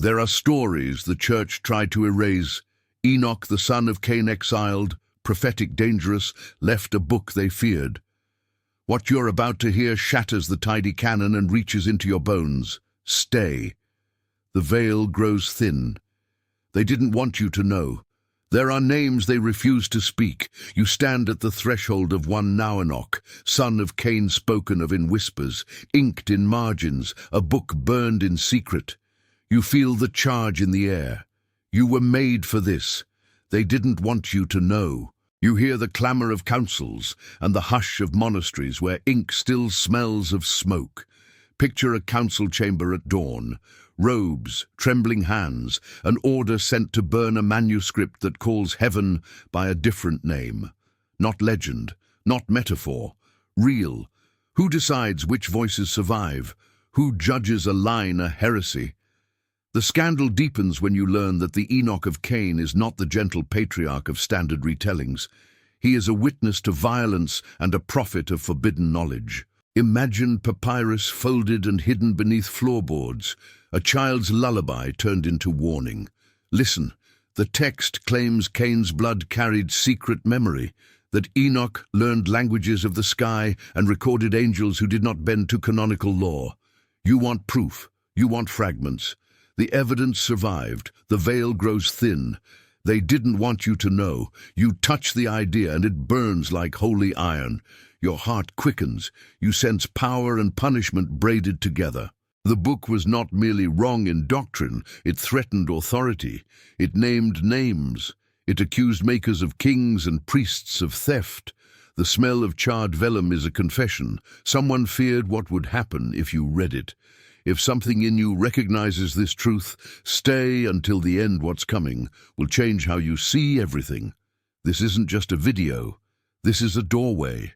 There are stories the church tried to erase. Enoch, the son of Cain, exiled, prophetic dangerous, left a book they feared. What you're about to hear shatters the tidy canon and reaches into your bones. Stay. The veil grows thin. They didn't want you to know. There are names they refuse to speak. You stand at the threshold of one Enoch, son of Cain, spoken of in whispers, inked in margins, a book burned in secret. You feel the charge in the air. You were made for this. They didn't want you to know. You hear the clamor of councils and the hush of monasteries where ink still smells of smoke. Picture a council chamber at dawn. Robes, trembling hands, an order sent to burn a manuscript that calls heaven by a different name. Not legend, not metaphor, real. Who decides which voices survive? Who judges a line a heresy? The scandal deepens when you learn that the Enoch of Cain is not the gentle patriarch of standard retellings. He is a witness to violence and a prophet of forbidden knowledge. Imagine papyrus folded and hidden beneath floorboards, a child's lullaby turned into warning. Listen, the text claims Cain's blood carried secret memory, that Enoch learned languages of the sky and recorded angels who did not bend to canonical law. You want proof, you want fragments. The evidence survived, the veil grows thin. They didn't want you to know. You touch the idea and it burns like holy iron. Your heart quickens. You sense power and punishment braided together. The book was not merely wrong in doctrine, it threatened authority. It named names. It accused makers of kings and priests of theft. The smell of charred vellum is a confession. Someone feared what would happen if you read it. If something in you recognizes this truth, stay until the end. What's coming will change how you see everything. This isn't just a video. This is a doorway.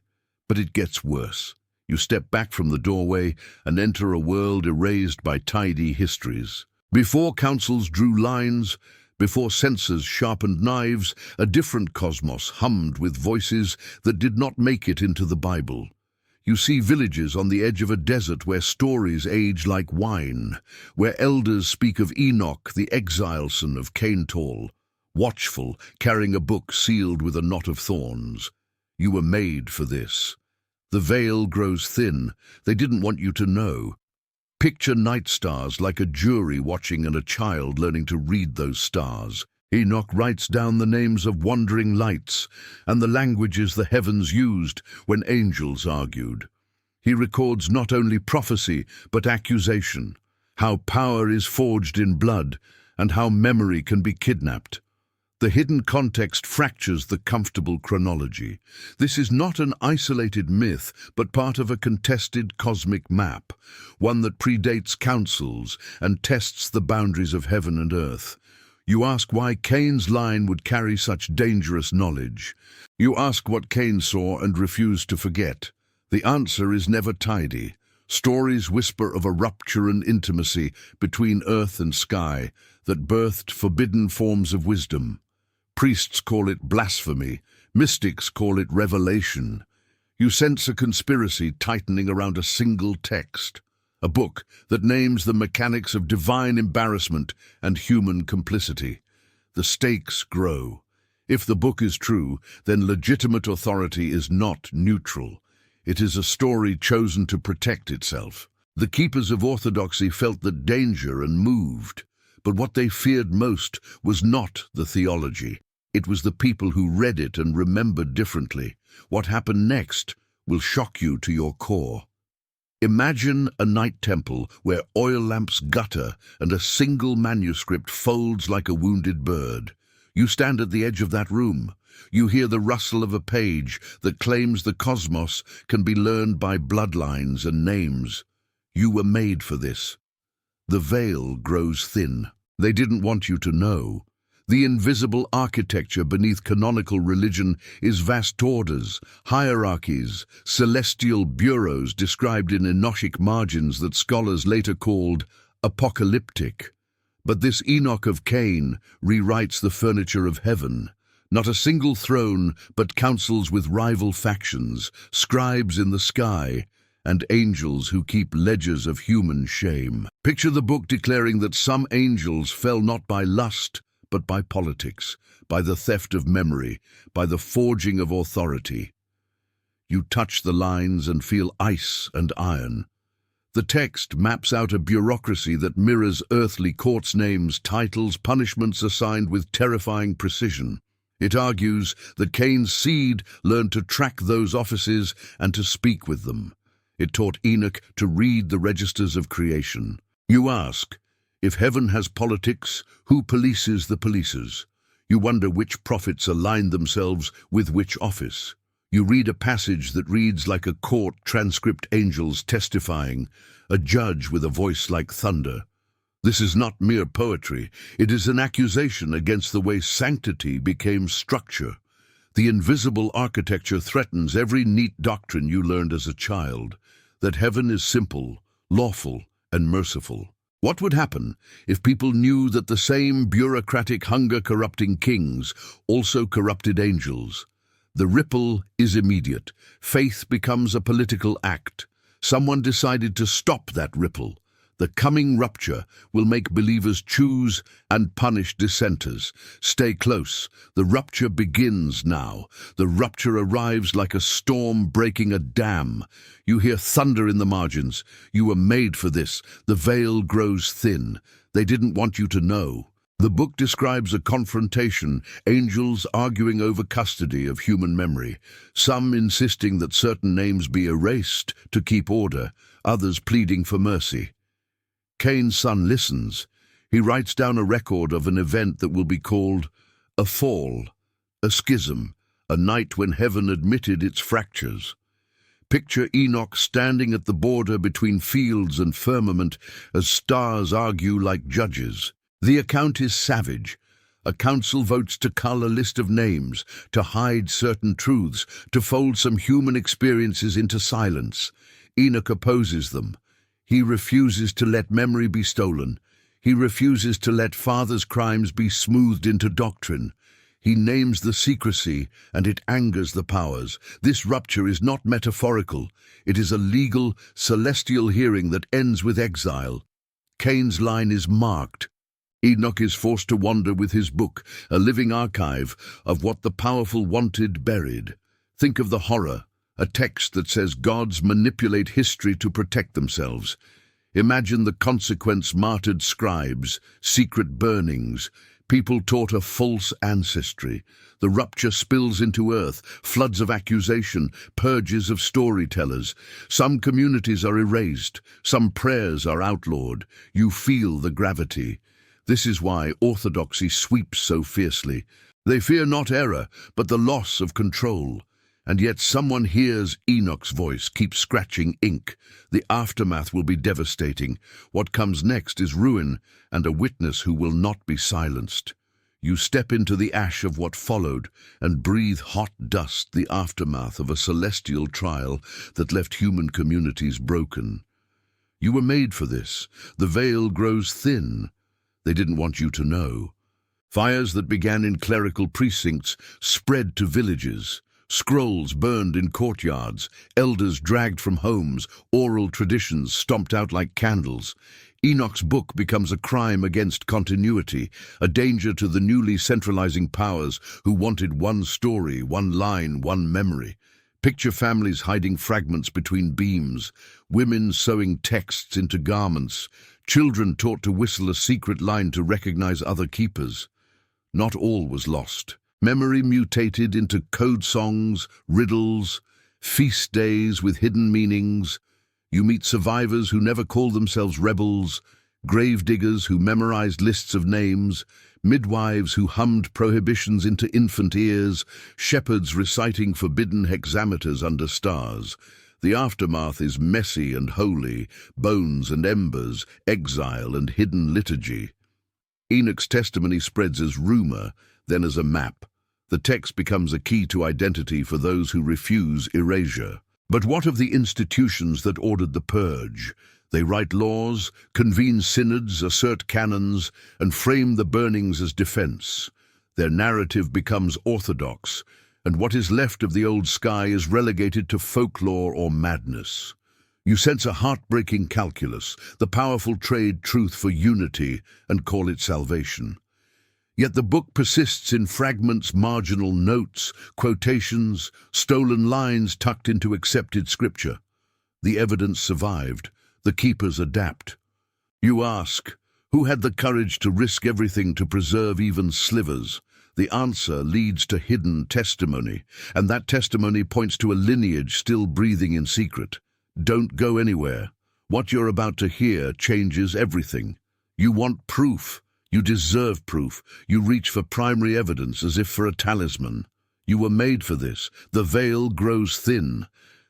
But it gets worse. You step back from the doorway and enter a world erased by tidy histories. Before councils drew lines, before censors sharpened knives, a different cosmos hummed with voices that did not make it into the Bible. You see villages on the edge of a desert where stories age like wine, where elders speak of Enoch, the exile son of Cain, tall, watchful, carrying a book sealed with a knot of thorns. You were made for this. The veil grows thin. They didn't want you to know. Picture night stars like a jury watching and a child learning to read those stars. Enoch writes down the names of wandering lights and the languages the heavens used when angels argued. He records not only prophecy but accusation, how power is forged in blood and how memory can be kidnapped. The hidden context fractures the comfortable chronology. This is not an isolated myth, but part of a contested cosmic map, one that predates councils and tests the boundaries of heaven and earth. You ask why Cain's line would carry such dangerous knowledge. You ask what Cain saw and refused to forget. The answer is never tidy. Stories whisper of a rupture and intimacy between earth and sky that birthed forbidden forms of wisdom. Priests call it blasphemy. Mystics call it revelation. You sense a conspiracy tightening around a single text. A book that names the mechanics of divine embarrassment and human complicity. The stakes grow. If the book is true, then legitimate authority is not neutral. It is a story chosen to protect itself. The keepers of orthodoxy felt the danger and moved. But what they feared most was not the theology. It was the people who read it and remembered differently. What happened next will shock you to your core. Imagine a night temple where oil lamps gutter and a single manuscript folds like a wounded bird. You stand at the edge of that room. You hear the rustle of a page that claims the cosmos can be learned by bloodlines and names. You were made for this. The veil grows thin. They didn't want you to know. The invisible architecture beneath canonical religion is vast orders, hierarchies, celestial bureaus described in Enochic margins that scholars later called apocalyptic. But this Enoch of Cain rewrites the furniture of heaven. Not a single throne, but councils with rival factions, scribes in the sky, and angels who keep ledgers of human shame. Picture the book declaring that some angels fell not by lust, but by politics, by the theft of memory, by the forging of authority. You touch the lines and feel ice and iron. The text maps out a bureaucracy that mirrors earthly courts' names, titles, punishments assigned with terrifying precision. It argues that Cain's seed learned to track those offices and to speak with them. It taught Enoch to read the registers of creation. You ask, if heaven has politics, who polices the policers? You wonder which prophets align themselves with which office. You read a passage that reads like a court transcript, angels testifying, a judge with a voice like thunder. This is not mere poetry. It is an accusation against the way sanctity became structure. The invisible architecture threatens every neat doctrine you learned as a child, that heaven is simple, lawful, and merciful. What would happen if people knew that the same bureaucratic, hunger-corrupting kings also corrupted angels? The ripple is immediate. Faith becomes a political act. Someone decided to stop that ripple. The coming rupture will make believers choose and punish dissenters. Stay close. The rupture begins now. The rupture arrives like a storm breaking a dam. You hear thunder in the margins. You were made for this. The veil grows thin. They didn't want you to know. The book describes a confrontation, angels arguing over custody of human memory, some insisting that certain names be erased to keep order, others pleading for mercy. Cain's son listens. He writes down a record of an event that will be called a fall, a schism, a night when heaven admitted its fractures. Picture Enoch standing at the border between fields and firmament as stars argue like judges. The account is savage. A council votes to cull a list of names, to hide certain truths, to fold some human experiences into silence. Enoch opposes them. He refuses to let memory be stolen. He refuses to let fathers' crimes be smoothed into doctrine. He names the secrecy, and it angers the powers. This rupture is not metaphorical. It is a legal, celestial hearing that ends with exile. Cain's line is marked. Enoch is forced to wander with his book, a living archive of what the powerful wanted buried. Think of the horror, a text that says gods manipulate history to protect themselves. Imagine the consequence: martyred scribes, secret burnings, people taught a false ancestry. The rupture spills into earth, floods of accusation, purges of storytellers. Some communities are erased, some prayers are outlawed. You feel the gravity. This is why orthodoxy sweeps so fiercely. They fear not error, but the loss of control. And yet someone hears Enoch's voice, keeps scratching ink. The aftermath will be devastating. What comes next is ruin, and a witness who will not be silenced. You step into the ash of what followed, and breathe hot dust, the aftermath of a celestial trial that left human communities broken. You were made for this. The veil grows thin. They didn't want you to know. Fires that began in clerical precincts spread to villages. Scrolls burned in courtyards, elders dragged from homes, oral traditions stomped out like candles. Enoch's book becomes a crime against continuity, a danger to the newly centralizing powers who wanted one story, one line, one memory. Picture families hiding fragments between beams, women sewing texts into garments, children taught to whistle a secret line to recognize other keepers. Not all was lost. Memory mutated into code songs, riddles, feast days with hidden meanings. You meet survivors who never called themselves rebels, grave diggers who memorized lists of names, midwives who hummed prohibitions into infant ears, shepherds reciting forbidden hexameters under stars. The aftermath is messy and holy, bones and embers, exile and hidden liturgy. Enoch's testimony spreads as rumor, then as a map. The text becomes a key to identity for those who refuse erasure. But what of the institutions that ordered the purge? They write laws, convene synods, assert canons, and frame the burnings as defense. Their narrative becomes orthodox, and what is left of the old sky is relegated to folklore or madness. You sense a heartbreaking calculus, the powerful trade truth for unity, and call it salvation. Yet the book persists in fragments, marginal notes, quotations, stolen lines tucked into accepted scripture. The evidence survived. The keepers adapt. You ask, who had the courage to risk everything to preserve even slivers? The answer leads to hidden testimony, and that testimony points to a lineage still breathing in secret. Don't go anywhere. What you're about to hear changes everything. You want proof. You deserve proof. You reach for primary evidence as if for a talisman. You were made for this. The veil grows thin.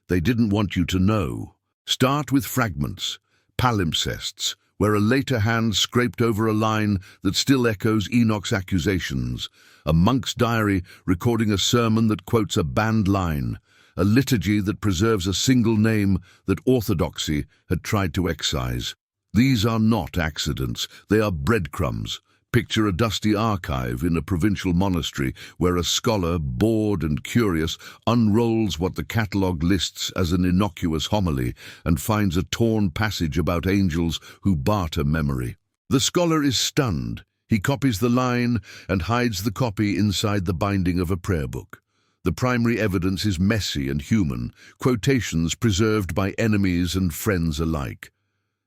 They didn't want you to know. Start with fragments, palimpsests, where a later hand scraped over a line that still echoes Enoch's accusations, a monk's diary recording a sermon that quotes a banned line, a liturgy that preserves a single name that orthodoxy had tried to excise. These are not accidents, they are breadcrumbs. Picture a dusty archive in a provincial monastery where a scholar, bored and curious, unrolls what the catalogue lists as an innocuous homily and finds a torn passage about angels who barter memory. The scholar is stunned. He copies the line and hides the copy inside the binding of a prayer book. The primary evidence is messy and human, quotations preserved by enemies and friends alike.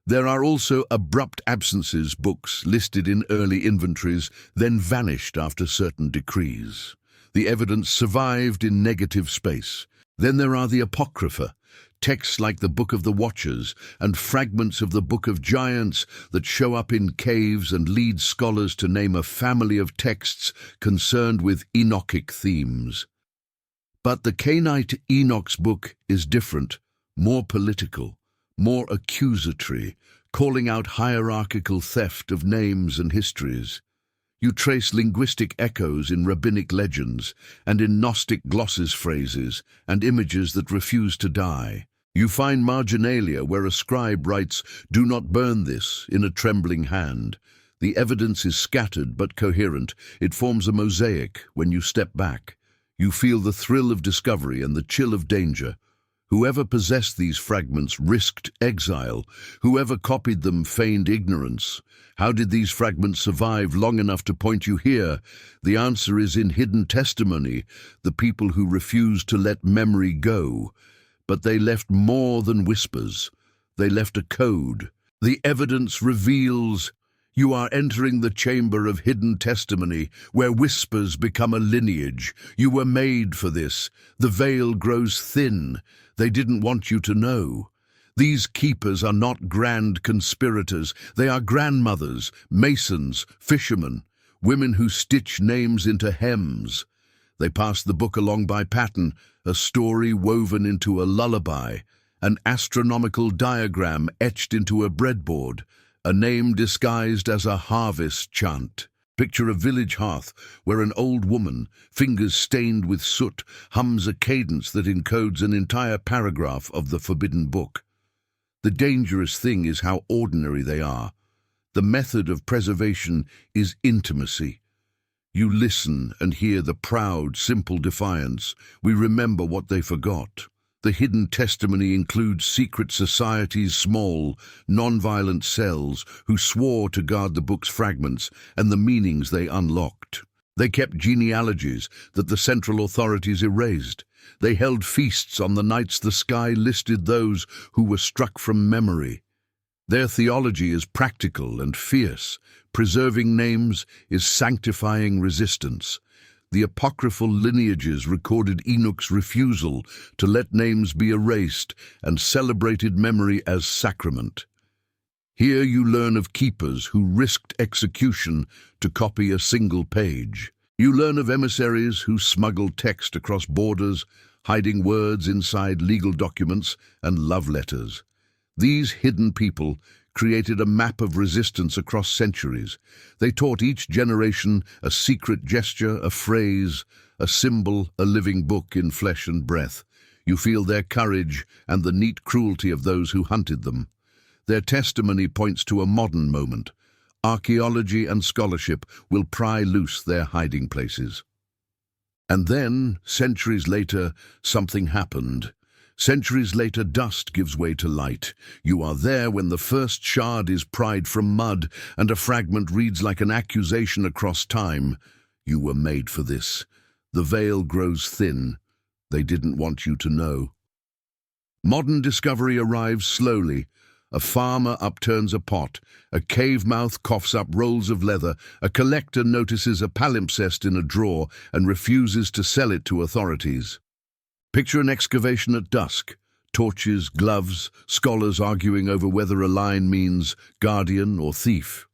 There are also abrupt absences, books listed in early inventories, then vanished after certain decrees. The evidence survived in negative space. Then there are the Apocrypha, texts like the Book of the Watchers and fragments of the Book of Giants that show up in caves and lead scholars to name a family of texts concerned with Enochic themes. But the Cainite Enoch's book is different, more political, more accusatory, calling out hierarchical theft of names and histories. You trace linguistic echoes in rabbinic legends and in Gnostic glosses phrases and images that refuse to die. You find marginalia where a scribe writes, "Do not burn this," in a trembling hand. The evidence is scattered but coherent. It forms a mosaic when you step back. You feel the thrill of discovery and the chill of danger. Whoever possessed these fragments risked exile. Whoever copied them feigned ignorance. How did these fragments survive long enough to point you here? The answer is in hidden testimony, the people who refused to let memory go. But they left more than whispers. They left a code. The evidence reveals you are entering the chamber of hidden testimony, where whispers become a lineage. You were made for this. The veil grows thin. They didn't want you to know. These keepers are not grand conspirators. They are grandmothers, masons, fishermen, women who stitch names into hems. They pass the book along by pattern, a story woven into a lullaby, an astronomical diagram etched into a breadboard, a name disguised as a harvest chant. Picture a village hearth where an old woman, fingers stained with soot, hums a cadence that encodes an entire paragraph of the forbidden book. The dangerous thing is how ordinary they are. The method of preservation is intimacy. You listen and hear the proud, simple defiance. We remember what they forgot. The hidden testimony includes secret societies, small, non-violent cells who swore to guard the book's fragments and the meanings they unlocked. They kept genealogies that the central authorities erased. They held feasts on the nights the sky listed those who were struck from memory. Their theology is practical and fierce. Preserving names is sanctifying resistance. The apocryphal lineages recorded Enoch's refusal to let names be erased and celebrated memory as sacrament. Here you learn of keepers who risked execution to copy a single page. You learn of emissaries who smuggled text across borders, hiding words inside legal documents and love letters. These hidden people created a map of resistance across centuries. They taught each generation a secret gesture, a phrase, a symbol, a living book in flesh and breath. You feel their courage and the neat cruelty of those who hunted them. Their testimony points to a modern moment. Archaeology and scholarship will pry loose their hiding places. And then, centuries later, something happened. Centuries later, dust gives way to light. You are there when the first shard is pried from mud and a fragment reads like an accusation across time. You were made for this. The veil grows thin. They didn't want you to know. Modern discovery arrives slowly. A farmer upturns a pot. A cave mouth coughs up rolls of leather. A collector notices a palimpsest in a drawer and refuses to sell it to authorities. Picture an excavation at dusk. Torches, gloves, scholars arguing over whether a line means guardian or thief.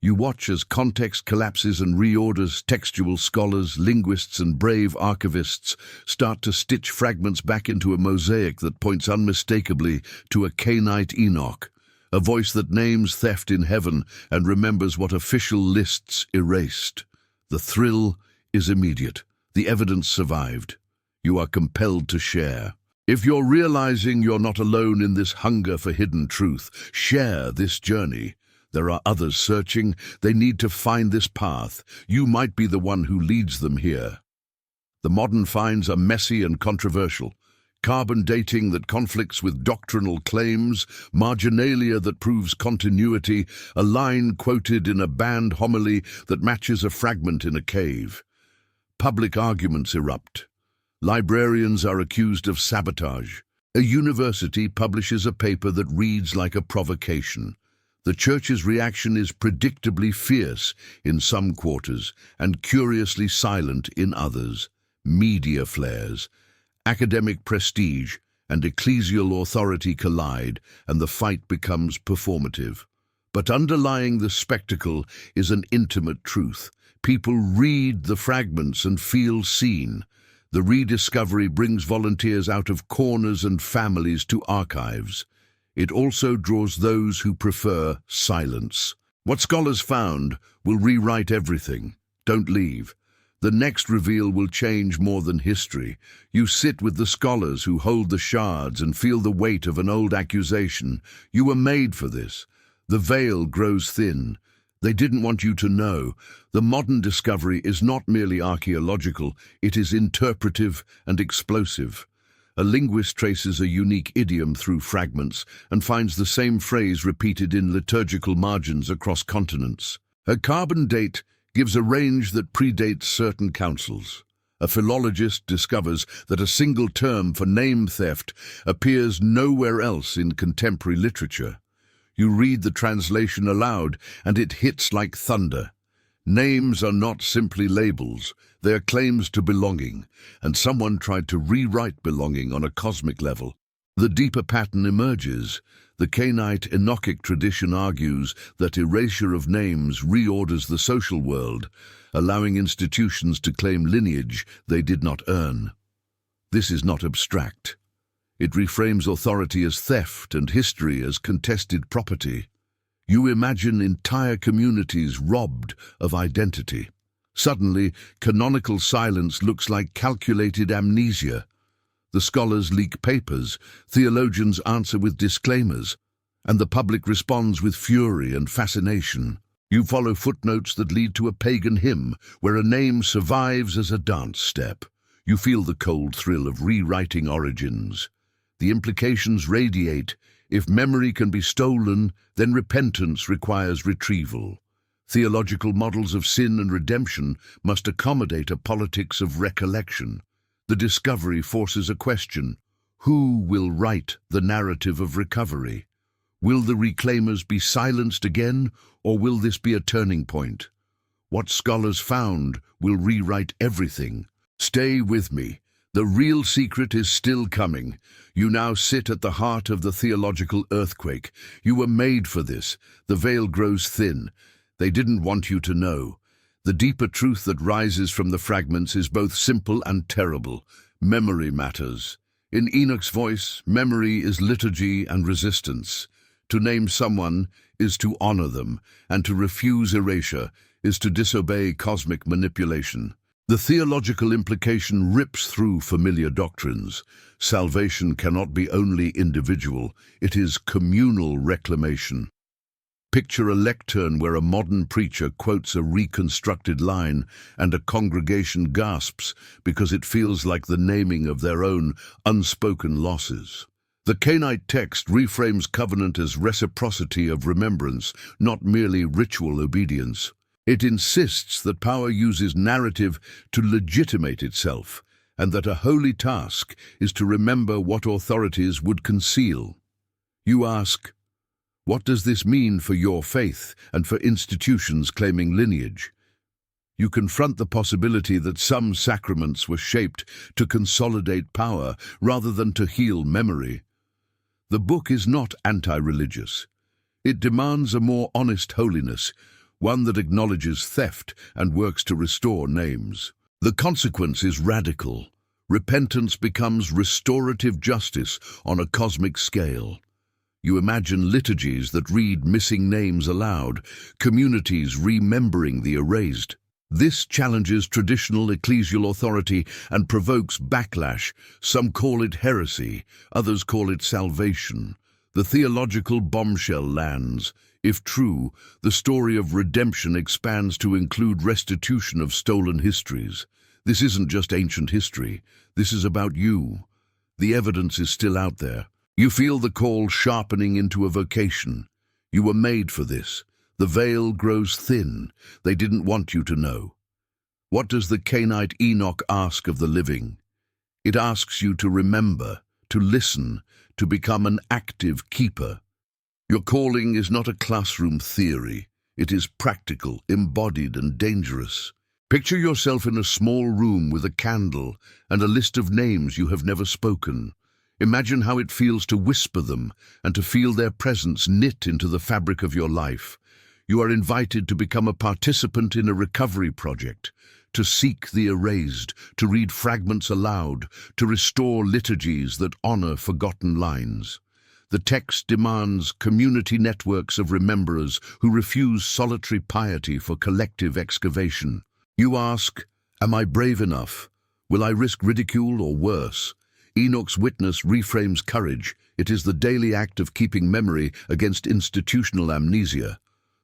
You watch as context collapses and reorders. Textual scholars, linguists and brave archivists start to stitch fragments back into a mosaic that points unmistakably to a Cainite Enoch, a voice that names theft in heaven and remembers what official lists erased. The thrill is immediate. The evidence survived. You are compelled to share. If you're realizing you're not alone in this hunger for hidden truth, share this journey. There are others searching. They need to find this path. You might be the one who leads them here. The modern finds are messy and controversial. Carbon dating that conflicts with doctrinal claims, marginalia that proves continuity, a line quoted in a banned homily that matches a fragment in a cave. Public arguments erupt. Librarians are accused of sabotage. A university publishes a paper that reads like a provocation. The church's reaction is predictably fierce in some quarters and curiously silent in others. Media flares. Academic prestige and ecclesial authority collide, and the fight becomes performative. But underlying the spectacle is an intimate truth. People read the fragments and feel seen. The rediscovery brings volunteers out of corners and families to archives. It also draws those who prefer silence. What scholars found will rewrite everything. Don't leave. The next reveal will change more than history. You sit with the scholars who hold the shards and feel the weight of an old accusation. You were made for this. The veil grows thin. They didn't want you to know. The modern discovery is not merely archaeological, it is interpretive and explosive. A linguist traces a unique idiom through fragments and finds the same phrase repeated in liturgical margins across continents. A carbon date gives a range that predates certain councils. A philologist discovers that a single term for name theft appears nowhere else in contemporary literature. You read the translation aloud, and it hits like thunder. Names are not simply labels, they are claims to belonging, and someone tried to rewrite belonging on a cosmic level. The deeper pattern emerges. The Cainite Enochic tradition argues that erasure of names reorders the social world, allowing institutions to claim lineage they did not earn. This is not abstract. It reframes authority as theft and history as contested property. You imagine entire communities robbed of identity. Suddenly, canonical silence looks like calculated amnesia. The scholars leak papers, theologians answer with disclaimers, and the public responds with fury and fascination. You follow footnotes that lead to a pagan hymn, where a name survives as a dance step. You feel the cold thrill of rewriting origins. The implications radiate. If memory can be stolen, then repentance requires retrieval. Theological models of sin and redemption must accommodate a politics of recollection. The discovery forces a question. Who will write the narrative of recovery? Will the reclaimers be silenced again, or will this be a turning point? What scholars found will rewrite everything. Stay with me. The real secret is still coming. You now sit at the heart of the theological earthquake. You were made for this. The veil grows thin. They didn't want you to know. The deeper truth that rises from the fragments is both simple and terrible. Memory matters. In Enoch's voice, memory is liturgy and resistance. To name someone is to honor them, and to refuse erasure is to disobey cosmic manipulation. The theological implication rips through familiar doctrines. Salvation cannot be only individual, it is communal reclamation. Picture a lectern where a modern preacher quotes a reconstructed line and a congregation gasps because it feels like the naming of their own unspoken losses. The Cainite text reframes covenant as reciprocity of remembrance, not merely ritual obedience. It insists that power uses narrative to legitimate itself, and that a holy task is to remember what authorities would conceal. You ask, what does this mean for your faith and for institutions claiming lineage? You confront the possibility that some sacraments were shaped to consolidate power rather than to heal memory. The book is not anti-religious. It demands a more honest holiness, one that acknowledges theft and works to restore names. The consequence is radical. Repentance becomes restorative justice on a cosmic scale. You imagine liturgies that read missing names aloud, communities remembering the erased. This challenges traditional ecclesial authority and provokes backlash. Some call it heresy, others call it salvation. The theological bombshell lands. If true, the story of redemption expands to include restitution of stolen histories. This isn't just ancient history. This is about you. The evidence is still out there. You feel the call sharpening into a vocation. You were made for this. The veil grows thin. They didn't want you to know. What does the Cainite Enoch ask of the living? It asks you to remember, to listen, to become an active keeper. Your calling is not a classroom theory. It is practical, embodied, and dangerous. Picture yourself in a small room with a candle and a list of names you have never spoken. Imagine how it feels to whisper them and to feel their presence knit into the fabric of your life. You are invited to become a participant in a recovery project, to seek the erased, to read fragments aloud, to restore liturgies that honor forgotten lines. The text demands community networks of rememberers who refuse solitary piety for collective excavation. You ask, am I brave enough? Will I risk ridicule or worse? Enoch's witness reframes courage. It is the daily act of keeping memory against institutional amnesia.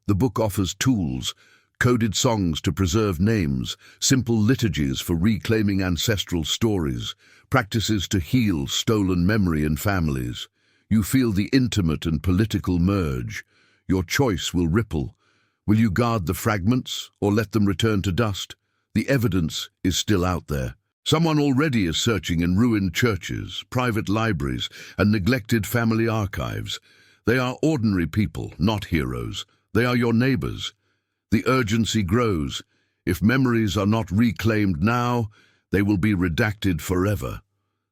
The book offers tools, coded songs to preserve names, simple liturgies for reclaiming ancestral stories, practices to heal stolen memory in families. You feel the intimate and political merge. Your choice will ripple. Will you guard the fragments or let them return to dust? The evidence is still out there. Someone already is searching in ruined churches, private libraries, and neglected family archives. They are ordinary people, not heroes. They are your neighbors. The urgency grows. If memories are not reclaimed now, they will be redacted forever.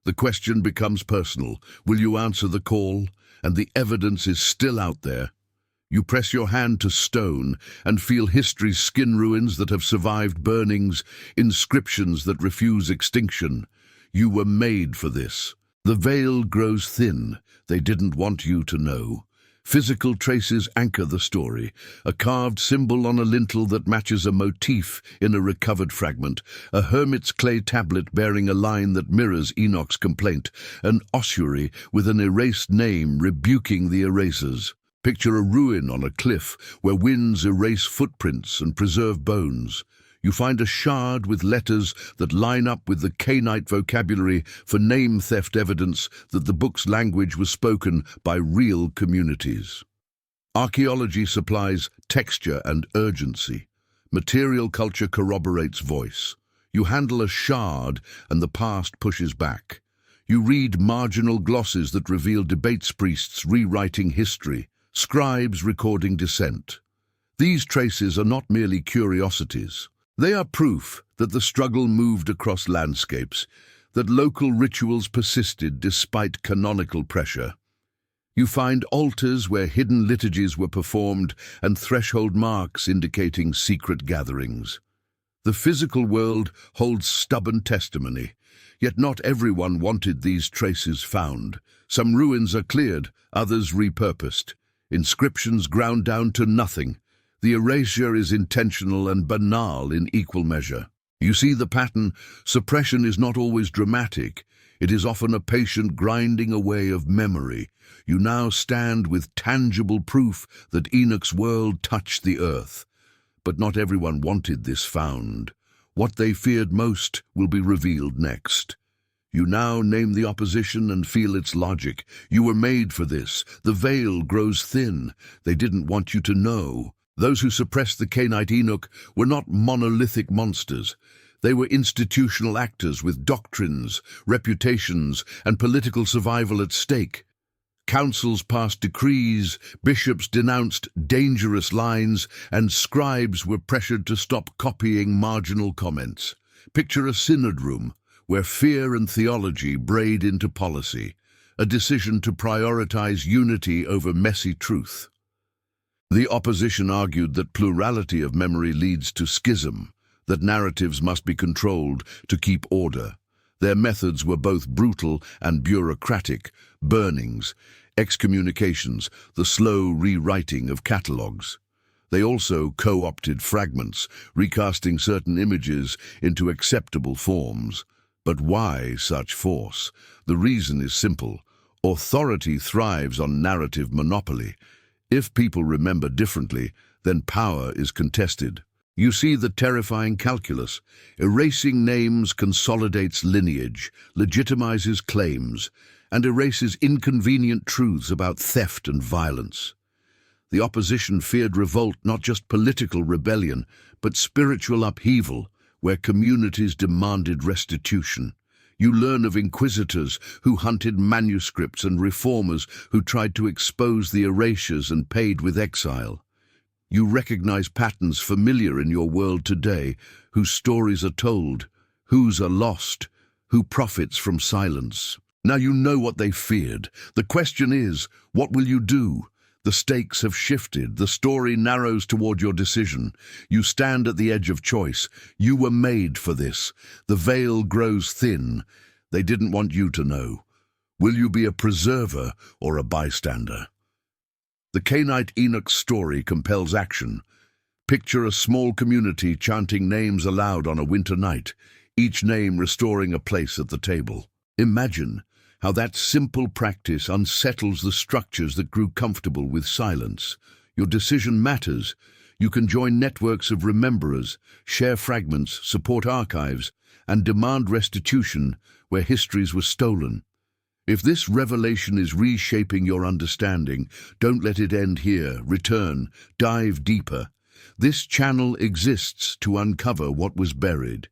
The question becomes personal. Will you answer the call? And the evidence is still out there. You press your hand to stone and feel history's skin ruins that have survived burnings, inscriptions that refuse extinction. You were made for this. The veil grows thin. They didn't want you to know. Physical traces anchor the story, a carved symbol on a lintel that matches a motif in a recovered fragment, a hermit's clay tablet bearing a line that mirrors Enoch's complaint, an ossuary with an erased name rebuking the erasers. Picture a ruin on a cliff where winds erase footprints and preserve bones. You find a shard with letters that line up with the Cainite vocabulary for name theft evidence that the book's language was spoken by real communities. Archaeology supplies texture and urgency. Material culture corroborates voice. You handle a shard and the past pushes back. You read marginal glosses that reveal debates priests rewriting history, scribes recording dissent. These traces are not merely curiosities. They are proof that the struggle moved across landscapes, that local rituals persisted despite canonical pressure. You find altars where hidden liturgies were performed and threshold marks indicating secret gatherings. The physical world holds stubborn testimony, yet not everyone wanted these traces found. Some ruins are cleared, others repurposed. Inscriptions ground down to nothing. The erasure is intentional and banal in equal measure. You see the pattern. Suppression is not always dramatic. It is often a patient grinding away of memory. You now stand with tangible proof that Enoch's world touched the earth. But not everyone wanted this found. What they feared most will be revealed next. You now name the opposition and feel its logic. You were made for this. The veil grows thin. They didn't want you to know. Those who suppressed the Cainite Enoch were not monolithic monsters. They were institutional actors with doctrines, reputations, and political survival at stake. Councils passed decrees, bishops denounced dangerous lines, and scribes were pressured to stop copying marginal comments. Picture a synod room where fear and theology braid into policy, a decision to prioritize unity over messy truth. The opposition argued that plurality of memory leads to schism, that narratives must be controlled to keep order. Their methods were both brutal and bureaucratic: burnings, excommunications, the slow rewriting of catalogues. They also co-opted fragments, recasting certain images into acceptable forms. But why such force? The reason is simple. Authority thrives on narrative monopoly. If people remember differently, then power is contested. You see the terrifying calculus. Erasing names consolidates lineage, legitimizes claims, and erases inconvenient truths about theft and violence. The opposition feared revolt, not just political rebellion, but spiritual upheaval, where communities demanded restitution. You learn of inquisitors who hunted manuscripts and reformers who tried to expose the erasures and paid with exile. You recognize patterns familiar in your world today, whose stories are told, whose are lost, who profits from silence. Now you know what they feared. The question is, what will you do? The stakes have shifted. The story narrows toward your decision. You stand at the edge of choice. You were made for this. The veil grows thin. They didn't want you to know. Will you be a preserver or a bystander? The Cainite Enoch story compels action. Picture a small community chanting names aloud on a winter night, each name restoring a place at the table. Imagine how that simple practice unsettles the structures that grew comfortable with silence. Your decision matters. You can join networks of rememberers, share fragments, support archives, and demand restitution where histories were stolen. If this revelation is reshaping your understanding, don't let it end here. Return, dive deeper. This channel exists to uncover what was buried.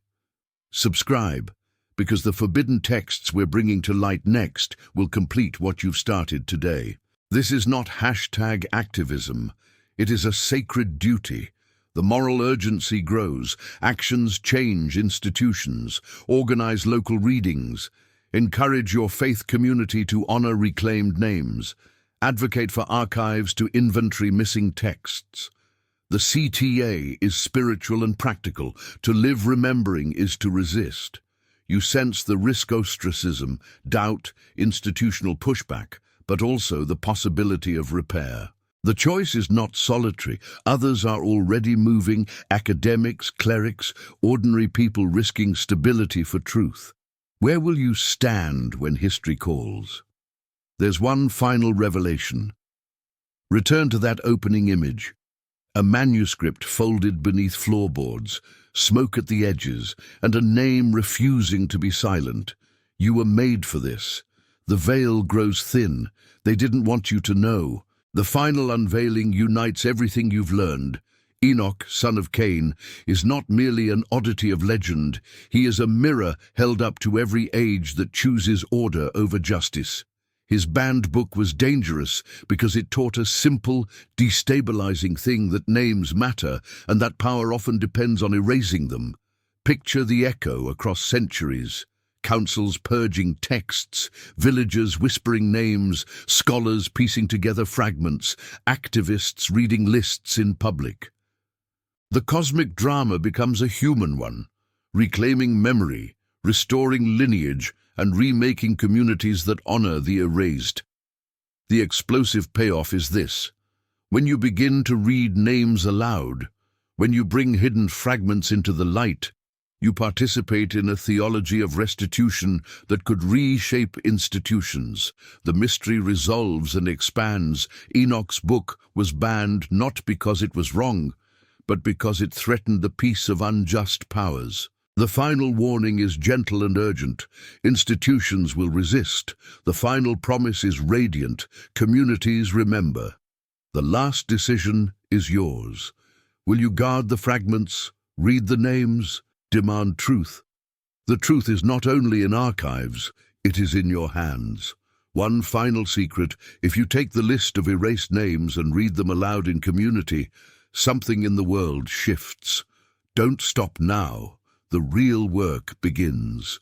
Subscribe, because the forbidden texts we're bringing to light next will complete what you've started today. This is not #activism. It is a sacred duty. The moral urgency grows. Actions change institutions. Organize local readings. Encourage your faith community to honor reclaimed names. Advocate for archives to inventory missing texts. The CTA is spiritual and practical. To live remembering is to resist. You sense the risk ostracism, doubt, institutional pushback, but also the possibility of repair. The choice is not solitary. Others are already moving: academics, clerics, ordinary people risking stability for truth. Where will you stand when history calls? There's one final revelation. Return to that opening image. A manuscript folded beneath floorboards, smoke at the edges, and a name refusing to be silent. You were made for this. The veil grows thin. They didn't want you to know. The final unveiling unites everything you've learned. Enoch, son of Cain, is not merely an oddity of legend. He is a mirror held up to every age that chooses order over justice. His banned book was dangerous because it taught a simple, destabilizing thing: that names matter, and that power often depends on erasing them. Picture the echo across centuries. Councils purging texts, villagers whispering names, scholars piecing together fragments, activists reading lists in public. The cosmic drama becomes a human one, reclaiming memory, restoring lineage, and remaking communities that honor the erased. The explosive payoff is this: when you begin to read names aloud, when you bring hidden fragments into the light, You participate in a theology of restitution that could reshape institutions. The mystery resolves and expands. Enoch's book was banned not because it was wrong, but because it threatened the peace of unjust powers. The final warning is gentle and urgent. Institutions will resist. The final promise is radiant. Communities remember. The last decision is yours. Will you guard the fragments, read the names, demand truth? The truth is not only in archives, it is in your hands. One final secret: if you take the list of erased names and read them aloud in community, something in the world shifts. Don't stop now. The real work begins.